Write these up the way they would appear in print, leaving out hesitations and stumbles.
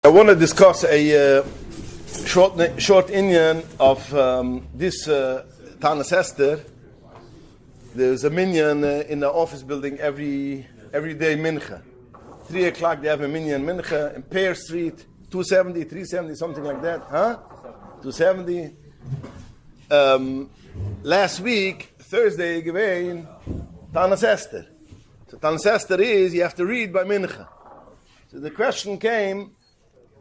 I want to discuss a short inyan of this Tanas Esther. There's a minyan in the office building every day mincha. 3 o'clock they have a minyan mincha in Pear Street, 270, 370, something like that. Huh? 270. Last week, Thursday, given Tanas Esther. So Tanas Esther is, you have to read by mincha. So the question came,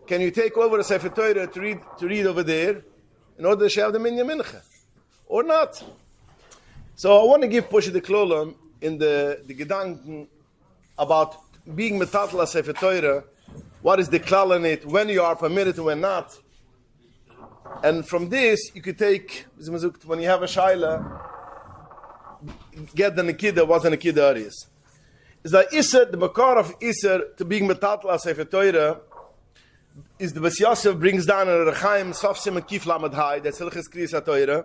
can you take over the Sefer Torah to read over there in order to have the minyan mincha? Or not? So I want to give Pusha the Klolam in the Gedanken about being metatla Sefer Torah, what is the klal in it, when you are permitted and when not. And from this, you could take, when you have a shaila, get the Nikida, what's the Nikida is. Is that Isser, the makar of Isser to being metatla Sefer Torah, is the Yosef brings down a Rechaim, Sof Simen Kif Lamed Hai, that's Hilchis Kriyas HaTorah.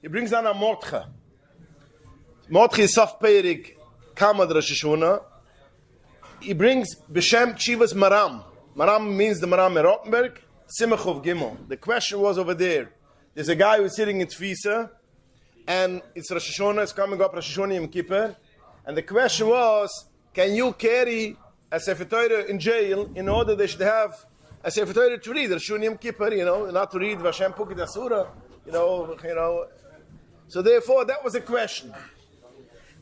He brings down a Mordcha. Mordcha is Sof Peirik, Kamad Rosh Hashanah. He brings B'Shem Tshivas Maram. Maram means the Maram Merottenberg, Simachov Gimel. The question was over there. There's a guy who's sitting in Tfisa, and it's Rosh Hashanah, it's coming up Rosh Hashanah Yom Kippur, and the question was, can you carry a Sefer Torah in jail in order they should have a Sefer Torah to read, Rosh Hashanah Yom Kippur, not to read Vashem Pukit Asura, So therefore, that was a question.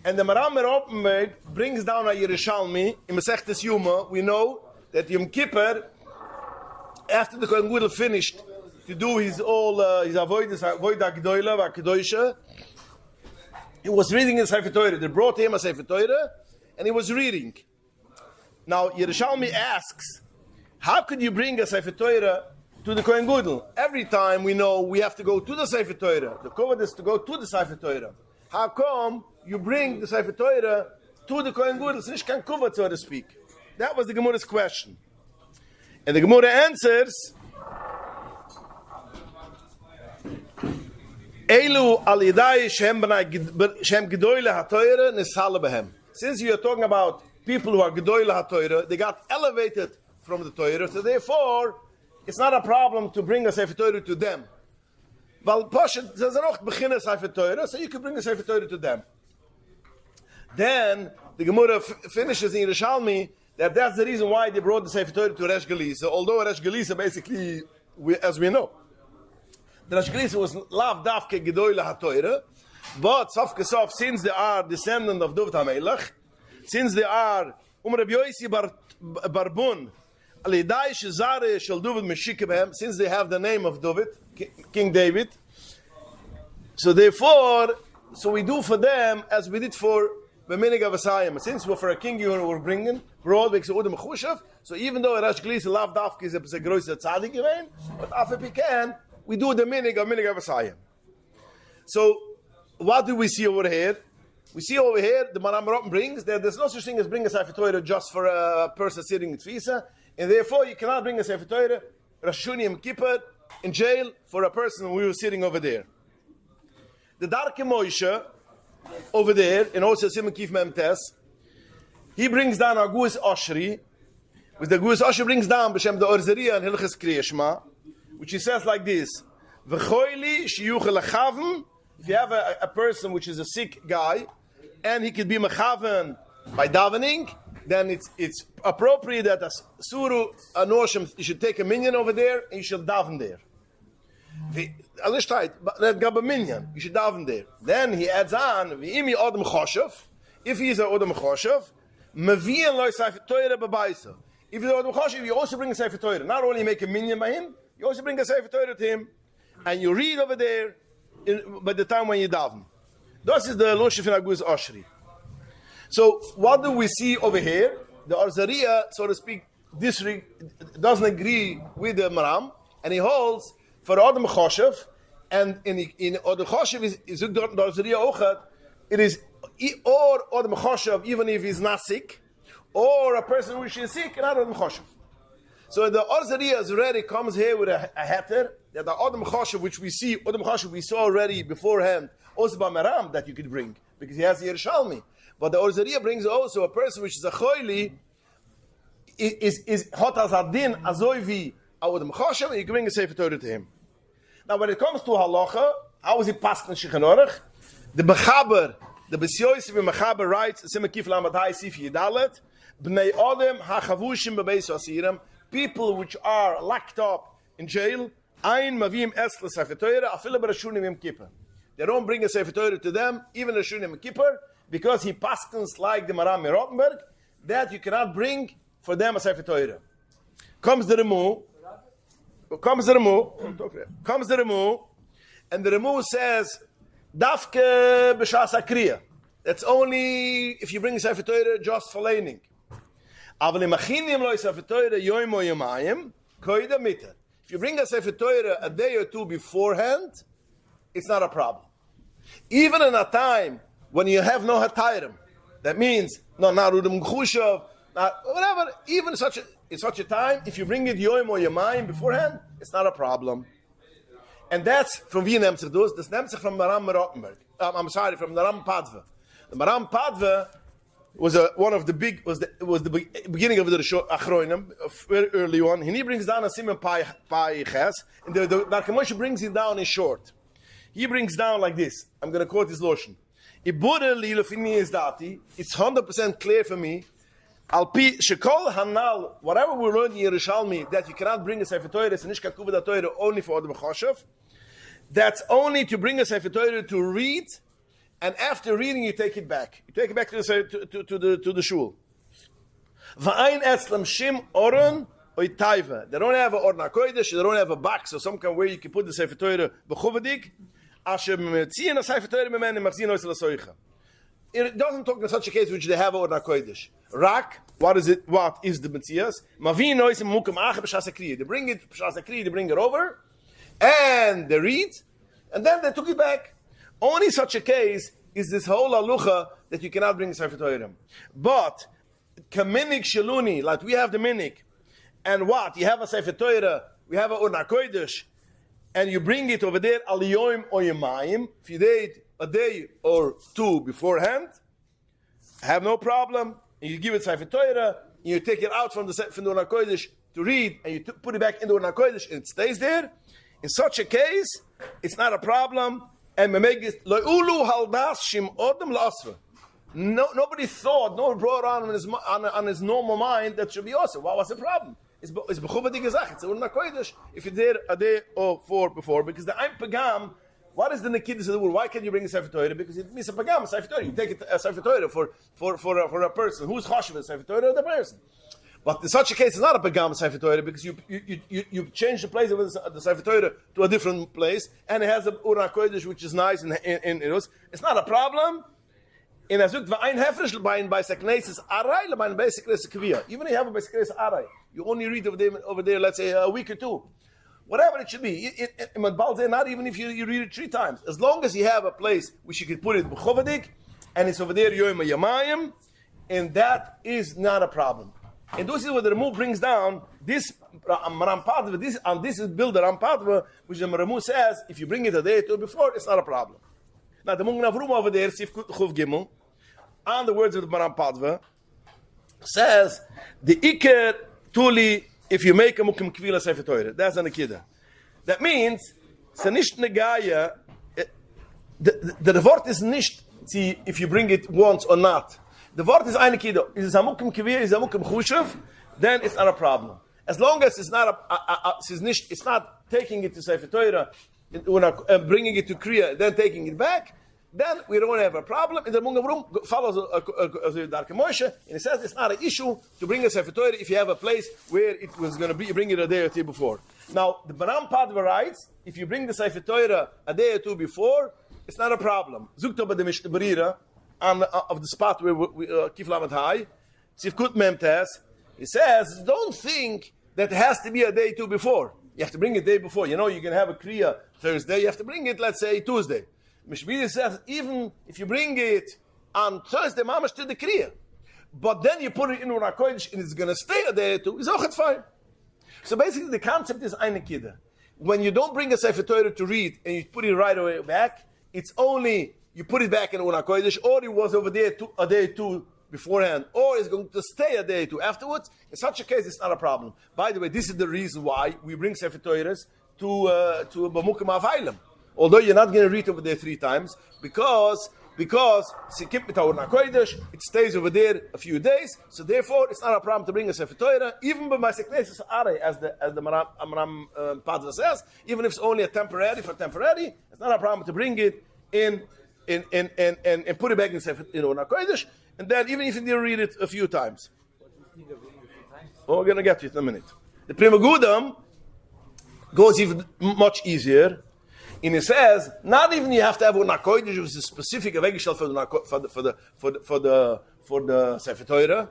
And the Maram Merottenberg brings down a Yerushalmi, in Masechtes Yuma, we know that Yom Kippur, after the Kohen Gadol finished to do his Avodah Gdoila, V'Kedosha, he was reading the Sefer Torah. They brought him a Sefer Torah, and he was reading. Now, Yerushalmi asks, how could you bring a Sefer Torah to the Kohen Gadol? Every time we know we have to go to the Sefer Torah. The Kohen is to go to the Sefer Torah. How come you bring the Sefer Torah to the Kohen Gadol? It's nicht kein Kuvot, so to speak. That was the Gemara's question. And the Gemara answers, Elu al yidai shem gedoyle ha-Torah nishala behem. Since you are talking about people who are gedoyle ha-Torah, they got elevated from the Torah, so therefore, it's not a problem to bring a Sefer Torah to them. Well, Pashat, there's noch beginnen Sefer Torah, so you can bring a Sefer Torah to them. Then, the Gemara finishes in Yerushalmi, that's the reason why they brought the Sefer Torah to Resh Galisa, although Resh Galisa basically, as we know, the Resh Galisa was lav davke gedoyle ha-Torah, but Sof Kesov, since they are descendant of David HaMelech, since they are Rabbi Yosi Barbun, since they have the name of David, King David, so therefore, we do for them as we did for B'minig Avasayim. Since we're for a king you were bringing, so even though Rash Glis Lav Dafki is a grosser tzaddik given, but after we can, we do the minig Avasayim. So what do we see over here? We see over here the Maram Merottenberg brings that there's no such thing as bring a Sefer Torah just for a person sitting in Tfisa. And therefore, you cannot bring a Sefer Torah, Rosh Hashanah Yom Kippur, in jail for a person who was sitting over there. The Darke Moshe, over there, in also Simon Kif Memtes, he brings down a Guis Oshri, which the Guis Oshri brings down, B'Shem the Orzeria and Hilchis Kriyashma, which he says like this, V'choili shiyuch lechavim, if you have a person which is a sick guy, and he could be mechaven by davening, then it's appropriate that as Suru Anoshim, you should take a minyan over there and you should daven there. That minyan, you should daven there. Then he adds on, if he is an Odom Choshev, Mevian loy Sefer Torah b'baisa. If he's an Odom Choshev, you also bring a Sefer Torah. Not only make a minyan by him, you also bring a Sefer Torah to him, and you read over there by the time when you daven. This is the Loshif in Agus Oshri. So, what do we see over here? The Arzaria, so to speak, doesn't agree with the Maram, and he holds for Adam Choshev, and in Adam Choshev is the Arzaria Ochat, it is or Adam Choshev, even if he's not sick, or a person who is sick, and Adam Choshev. So the Arzaria already comes here with a heter, that the Adam Choshev, which we see, Adam Choshev we saw already beforehand, also by Maram, that you could bring, because he has the Yerushalmi. But the Orzaria brings also a person which is a choili, is hot as adin azoivi awad machashem, and you can bring a Sefer Torah to him. Now, when it comes to halacha, how is it passed in Shulchan? The Mechaber, the Besioyis of Mechaber writes, Simekif Lamadai Sif Yidalet, Bnei Odem HaChavushim Bebeis Asirim, people which are locked up in jail, Ein Mavim Esla Sefer Torah, Afila Berashunim Yom Kippur. They don't bring a Sefer Torah to them, even Rashunim Yom Kippur, because he pastens like the Maram Rottenberg, that you cannot bring for them a Sefer Torah. Comes the Remu, and the Remu says, Dafke b'shas hakriya. That's only if you bring a Sefer Torah just for learning. Aval imachinim lo Sefer Torah yoyim o yomayim koida mita. If you bring a Sefer Torah a day or two beforehand, it's not a problem. Even in a time when you have no hatayrim, that means no narudum chushav, whatever. Even in such a time, if you bring it yoyim or yomayim beforehand, it's not a problem. And that's from wie nimmt sich das? Das nimmt sich from Maram Rottenberg. From the Ram Padva. The Maram Padva was the beginning of the Achronim, very early on. And he brings down a Simon Pai Ches, and the Moshe brings it down in short. He brings down like this. I'm going to quote his lotion. It's 100% clear for me. Alpi shekol hanal, whatever we learned in Yerushalmi, that you cannot bring a Sefer Torah, it's nishka kuva Torah only for the Bechoshev. That's only to bring a Sefer Torah to read, and after reading you take it back. You take it back to the shul. Va'ain etzlam shim oron oitaiva. They don't have a orna kodesh, they don't have a box or some kind where you can put the Sefer Torah bechuvadik. Asher memetziin a Sefer Torah memene machzin ois lasoicha. It doesn't talk in such a case which they have a orna kodesh. Rak, what is it? What is the Metzias? Mavin nois memukam ache b'shas hakriya. They bring it b'shas hakriya. They bring it over, and they read, and then they took it back. Only such a case is this whole alucha that you cannot bring Sefer Torah. But kaminik shaluni, like we have the minik, and what you have a Sefer Torah, we have a orna kodesh, and you bring it over there aliyoim or yemayim. If you did a day or two beforehand, have no problem. You give it Sefer Torah, you take it out from the Orna Kodesh to read, and you put it back in the Orna Kodesh, and it stays there. In such a case, it's not a problem. And nobody thought, no one brought on his normal mind that should be awesome. What was the problem? It's b'chuvadik gezach. It's Orna Kodesh if you did a day or four before, because the Ein Pagam. What is the Nekidus of the word? Why can't you bring a Sefer Torah? Because it means a Pagam, a Sefer Torah. You take it a Sefer Torah for a person. Who's Choshev, a Sefer Torah or the person? But in such a case, it's not a Pagam, a Sefer Torah, because you change the place of the Sefer Torah to a different place, and it has a Ura Kodesh, which is nice, and it's not a problem. In Azuk, V'ain Hefresh, by Seknesis Arai, by Seknesis Kviyah. Even if you have a Seknesis Arai, you only read over there, let's say, a week or two. Whatever it should be, not even if you read it 3 times. As long as you have a place which you can put it b'chovadik, and it's over there yoyim yamayim, and that is not a problem. And this is what the Ramu brings down. This Maram Padva, this is built the Ram Padva, which the Ramu says if you bring it a day or two before, it's not a problem. Now the Mung Navrum over there, Sif Chuv Gimel, on the words of the Maram Padva, says the Iker Tuli. If you make a mukim kvila Sefer Torah, that's an akida. That means, it's nicht negaya, the word is nicht, see, if you bring it once or not. The word is ein akida. Is it a mukim kvila, is it a mukim chushav, then it's not a problem. As long as it's not it's not taking it to Sefer Torah, bringing it to Kriya, then taking it back, then we don't have a problem. And the Mungavrum follows Darke Moshe, and it says it's not an issue to bring a Sefer Torah if you have a place where it was going to be, bring it a day or two before. Now, the Baram Padva writes, if you bring the Sefer Torah a day or two before, it's not a problem. Zukta the Mishnah Berira, of the spot where Kif Lamed Hai, Sifkut Memtes, he says, don't think that it has to be a day or two before. You have to bring it a day before. You know, you can have a Kriya Thursday, you have to bring it, let's say, Tuesday. Mishmiri says, even if you bring it on Thursday, mamash to the Kriya, but then you put it in Ura Kodesh and it's going to stay a day or two, it's auch fine. So basically the concept is eine kida. When you don't bring a Sefer Torah to read and you put it right away back, it's only you put it back in Ura Kodesh, or it was over there a day or two beforehand, or is going to stay a day or two afterwards, in such a case, it's not a problem. By the way, this is the reason why we bring Sefer Toiras to Bamukam Availam. Although you're not going to read over there 3 times, because it stays over there a few days, so therefore it's not a problem to bring a Sefer Torah, even by Seknesis Are, as the Maram Padra says, even if it's only a temporary, it's not a problem to bring it in and put it back in Sefer Kodesh, and then even if you didn't read it a few times. Oh, we're going to get to it in a minute. The Prima Gudam goes even much easier. And it says, not even you have to have a kodesh, which is a specific Avegishal for the Sefer Torah.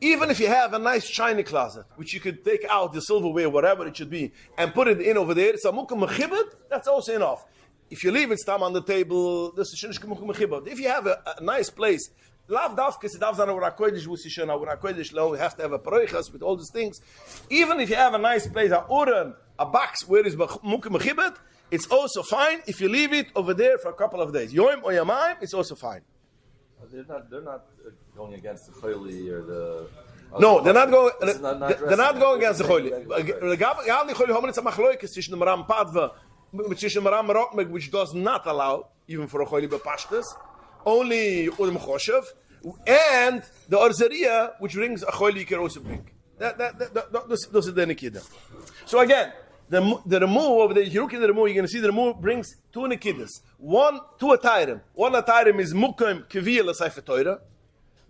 Even if you have a nice china closet, which you could take out the silverware, whatever it should be, and put it in over there, it's a mukum mechibet, that's also enough. If you leave it stam on the table, this is shinish mukum mechibet. If you have a nice place, lav davkes davzan ura kodesh v'sishon ura kodesh lo, you have to have a paroichas with all these things. Even if you have a nice place, a uran, a box where is mukum mechibet, it's also fine if you leave it over there for a couple of days. Yom or Yamayim, it's also fine. They're not going against the Choli or the... No, they're not going. They're not going against the Choli. Which does not allow, even for a Choli b'pashtas, only Udem Choshev, and the Orzeria, which brings a Choli, you can also bring. Those are the Nikida. So again, the Remu over there, if you look at the Remu, you're going to see the Remu brings 2 Nikidas. 2 Atayrim. 1 Atayrim is Mukim Kviyel Sefer Torah.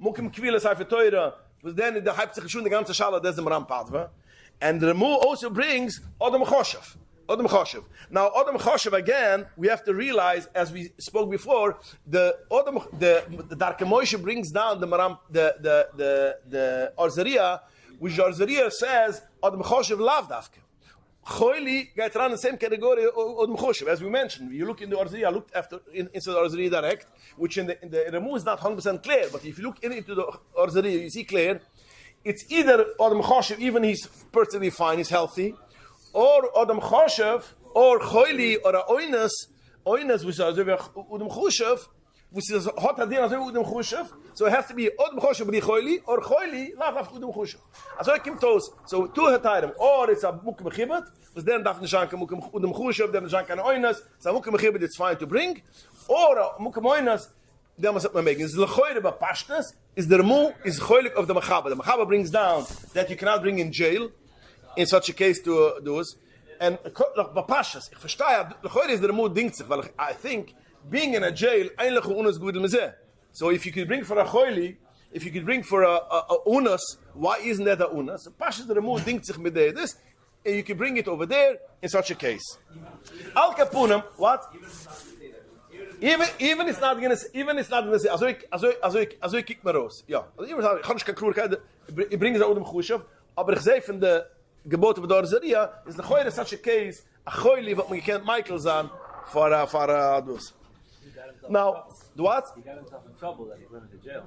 Mukim Kviyel Sefer Torah was then in the Halbzichashun, the ganze Shala, there's the Maram Padva. And the Remu also brings Odom Choshev. Now, Odom Choshev, again, we have to realize, as we spoke before, the Darke Moshe brings down the Maram, the Orzeria, which the Orzeria says, Odom Choshev Lav Dafke. Choili gets around the same category of Mechoshev. As we mentioned, you look in the Orzeria, I looked after into the Orzeria direct, which in the Remu is not 100% clear, but if you look into the Orzeria, you see clear. It's either Odom Choshev, even he's perfectly fine, he's healthy, or Odom Choshev, or Choili, or a Oinus, which is Odom Choshev, which is hot adin as Udem Choshev. So it has to be Odom Choshev b'li Choili, or Choili lav Udem Choshev. So it comes to so 2 Hatayrim, or it's a Mukim Mechibet, was then Daf Nishanka Mukim Udem Choshev, then Nishanka Oinas, so Mukim Mechibet it's fine to bring, or Mukim Oinas, then must not make. Is Lechoyre b'Pashtas, is the Remu, is Choilik of the Mechaba. The Mechaba brings down that you cannot bring in jail, in such a case to those, and b'Pashtas, ich verstehe, Lechoyre is the Remu dinkt sich, weil I think, being in a jail, so if you could bring for a choili, if you could bring for a unas, why isn't that a unas? Pashas the Remu dinkt sich mit this, and you can bring it over there in such a case. Al kapunem, what? Even it's not gonna say. Also kick me raus. Ja, also immer sagen, ich kann nicht keine Klurkeit. Ich bringe es auch dem Chushev, aber ich sehe von der Gebote von der Orzeria, ist eine Choile such a case, a choili, what man can't Michael sagen, for those. Now, the what? He got himself in trouble that he went into jail.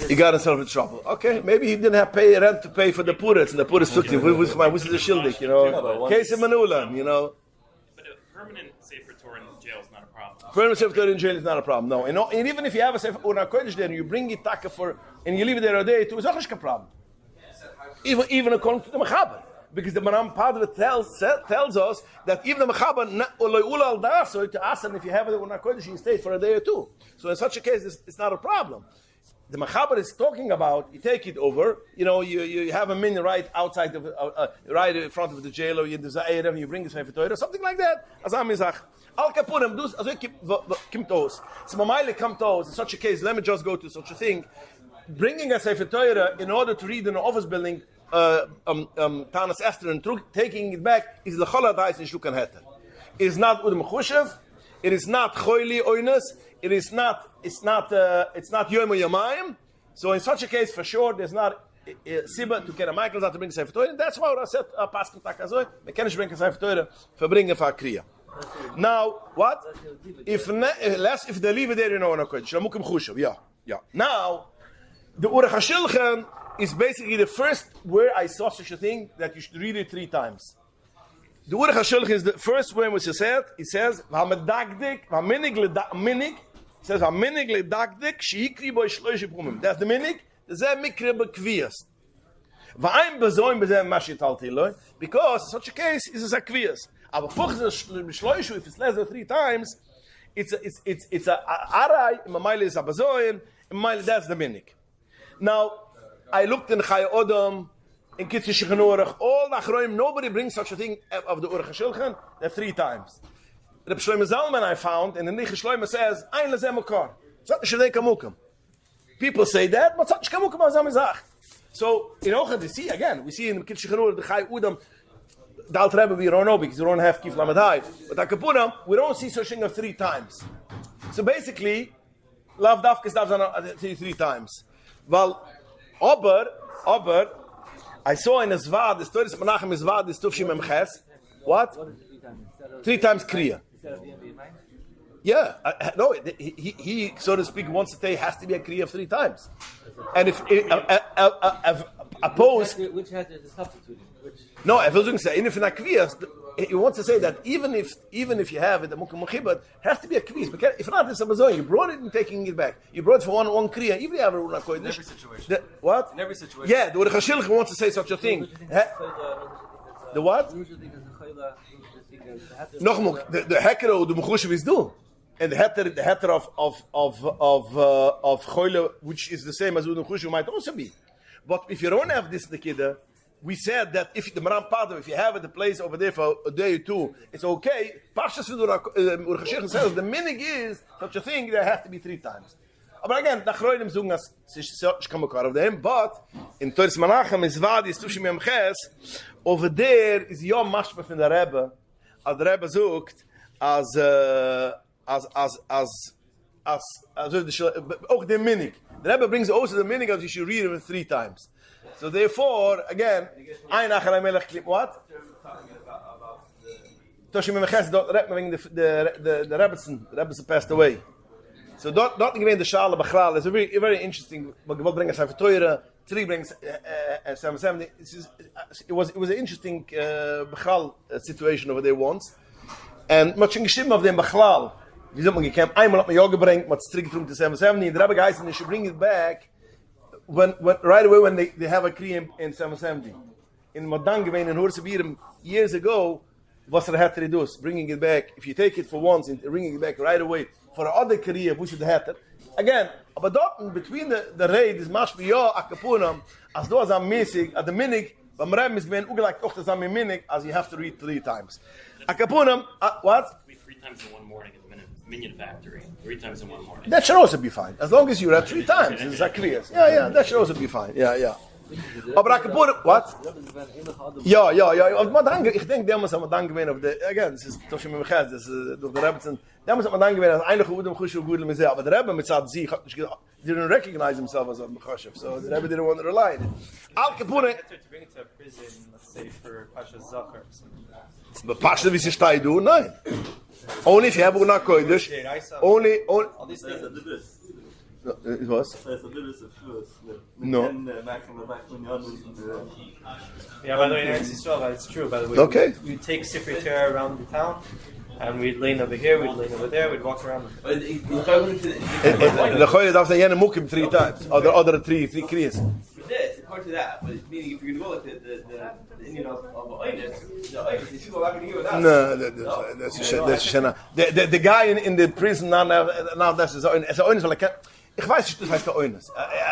He got himself in trouble. Okay, maybe he didn't have pay rent to pay for the Puritz, and the Puritz took him. Who's the Shildik, Case of Manulan, But a permanent Sefer Torah in jail is not a problem. Permanent Sefer Torah in jail is not a problem, no. And even if you have a Sefer Torah Kodesh there, and you bring it taka and you leave it there a day, it's also a problem. Even according to the Mechaber. Because the Maram Padre tells us that even the Mechaber, so to ask him if you have it on a Kodesh, you stay for a day or 2. So in such a case, it's not a problem. The Mechaber is talking about, you take it over, you have a min right outside, right in front of the jail, or you desire, and you bring the Sefer Torah, something like that. Azam Mizach. Al Kapurim, dus, also kimt aus. So Mamaile kamt aus. In such a case, let me just go to such a thing. Bringing a Sefer Torah in order to read in an office building, Tanas Esther and taking it back is the Choladais in Shukan Heter. It is not Udem Chushev. It is not Choili Oinus. It's not Yom Yamayim. So in such a case, for sure, there's not Sibba to get a Michael's out to bring a Sefer Torah. That's why I said Paskin Takazoi. We can't bring a Sefer Torah for bringing a Kriya. Now, what? If they leave it there, on a Kodesh, Shamukim Chushev. Yeah. Now, the Urech HaShilchen is basically the first where I saw such a thing that you should read it 3 times. The Urech HaShilchen is the first word which it says, V'hamedagdik, V'haminig, says, a minig le dakdik, shikri boy shloishe pumim. That's the minig. There's a mikre bekvias. V'ayim bezoim bezem mashi taltiloi, because in such a case, is a kvias. Aber shloishu, if it's less than 3 times, it's a aray, in Mamayli is a bezoim, in Mamayli, that's the minig. Now, I looked in Chai Odom, in Kitzi Shechanurach, all the Achroim, nobody brings such a thing of the Urach HaShilchan, they're 3 times. Reb Shlomo Zalman I found, and the Nich Shlomo says, Ein lezeh mokar. Zat nishdei kamukam. People say that, but zat nishdei kamukam azam izach. So, in Ochad, we see, again, we see in Kitzi Shechanurach, the Chai Udam, the Alt Rebbe, we don't know, because we don't have Kif Lamadai. But Akapunam, we don't see such a thing of 3 times. So basically, Lav Dafkes Davzan 3 times. Well, aber, I saw in a Zvad, the story of Menachem is Zvad, the Stufshim Memches. What? 3 times Kriya. Yeah, no, he, so to speak, wants to say has to be a Kriya of 3 times. And if opposed, which has the substitute? No, if going to say, even if not Kriyas, he wants to say that even if you have it, the Mukam Mukhibad, it has to be a Kriyas. Because if not, it's a Mazoin. You brought it and taking it back. You brought it for one Kriya, even if you have a Runa Kodesh. In every situation. What? In every situation. Yeah, the Urach HaShilchan wants to say such a thing. The what? Nochmuk, the Hekero, the Mechushev is do. And the heter of Choyle, which is the same as Udum Chushev, might also be. But if you don't have this Nikida, we said that if the Maram Padav, if you have it the place over there for a day or 2, it's okay. Pashas Urach HaShilchan says the minig is such a thing that has to be 3 times. But again, the Achroidim sagen, as sich kamakar of them, but in Toris Menachem is Vadi, is Tushim Yemches, over there is Yom Mashma from the Rebbe, as the Rebbe sucht, as auch the minig. The Rebbe brings also the minig as you should read it 3 times. So therefore, again, Ein Achar HaMelech Klip, what? Tushim Yemches, the Rebbetzin passed away. So don't give in the Shale Bachral. It's a very interesting. But what brings us Torah? Three brings 770. It was an interesting Bachral situation over there once, and much geschrieben of them Bachral. Wie soll man gekämpft? Einmal hat man ja gebracht, man hat es zurückgetrunken to 770. The Rebbe guys and they should bring it back when right away when they have a Kriya in 770. In Madan gewesen in Horsebirim years ago, was had to do? Bringing it back. If you take it for once and bringing it back right away. For the other career, which is the hatter. Again, but between the raid is mashbiya akapunam, as those are missing at the minig, but Maram is going ugelak tochter zam minig, as you have to read 3 times. Akapunam, what? 3 times in one morning at the Minion Factory. 3 times in one morning. That should also be fine, as long as you read 3 times. It's Zacchaeus. Yeah, that should also be fine. Yeah. Aber Akapunam, what? Ja. Ich denke, der muss am Dank gewinnen of the again. This is Toshim Memches. This is the Rebbetzin. Der muss am Dank gewinnen. Einige Udem Chushu Gudel Mizeh. But the Rebbe mit Zad Zih didn't recognize himself as a Mechashev, so the Rebbe didn't want to rely on it. Al Kapunem. To bring it to a prison, let's say for Pasha Zachar or something. But Pasha wie sie steht do, nein. Only if you have Una Kodesh. Only. All these things. It was? No. Yeah, by the way, it's true, by the way. Okay. We'd take Sifri Torah around the town, and we'd lane over here, we'd lane over there, we'd walk around. The Choyle darf then Yene Mukim 3 times. Other 3 Kriyas. According to that, but meaning if you're going to go like the Indian of Oinus, the Oinus, these people are not going to hear without. No, that's Shana. The guy in the prison now that's his Oinus. Like, ich weiß nicht, das heißt der Oinus.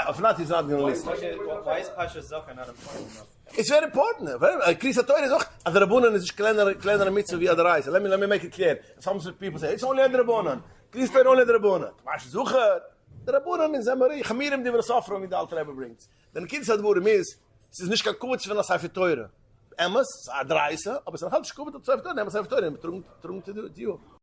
If not, he's not going to listen. Why is Pasha Zachar not important enough? It's very important. Kriyas Torah is auch, as the Rabbanan is kleiner mitzvah wie other eyes. Let me make it clear. Some people say, it's only the Rabbanan. Kriyas Torah only the Rabbanan. Pasha Zachar. The Rabbanan in Zamari, Chamirim die Versafra mit der Alte Rebbe bringt. Denn Kind sagt, wo es ist nicht kein Kurz, wenn das Seife teure. Emmes, es ist ein Dreißer, aber es ist ein halbes Kubit und 12 Teure, Emmes Seife teure, mit Trunk zu dir.